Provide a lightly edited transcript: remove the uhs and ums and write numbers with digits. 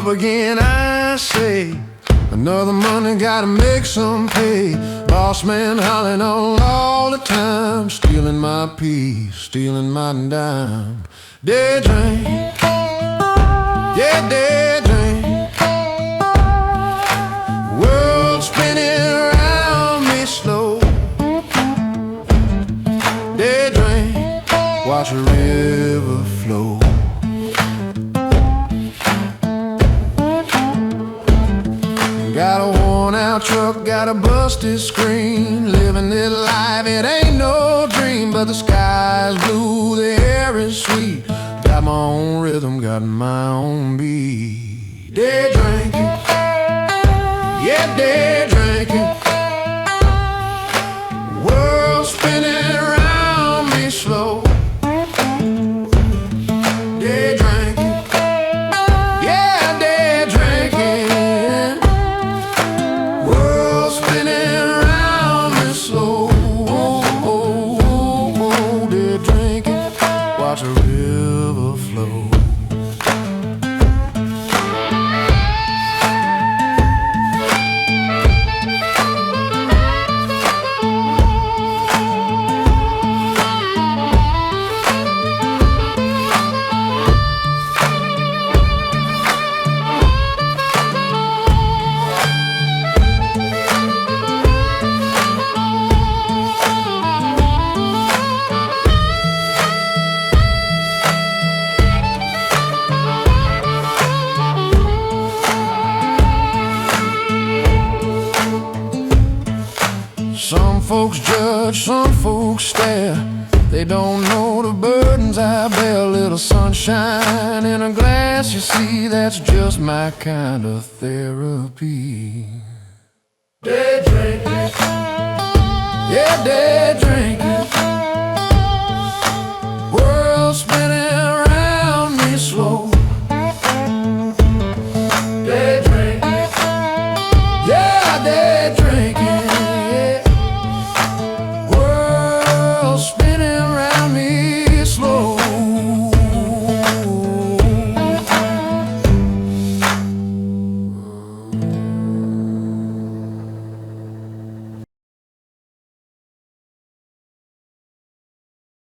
again, I say. Another money, gotta make some pay. Boss man hollering on all the time, stealing my peace, stealing my dime. Day drink, yeah, day drink. World spinning around me slow. Day drink, watch a river flow. Got a worn-out truck, got a busted screen. Living this life, it ain't no dream. But the sky's blue, the air is sweet. Got my own rhythm, got my own beat. Day drinking, yeah, day drinking. World spinning around me slow. Day drinking, yeah, day drinking. Spinning around me slow. Day drinking, watch a river flow. Some folks judge, some folks stare. They don't know the burdens I bear. Little sunshine in a glass, you see, that's just my kind of therapy. Day drinking, yeah, day drinking.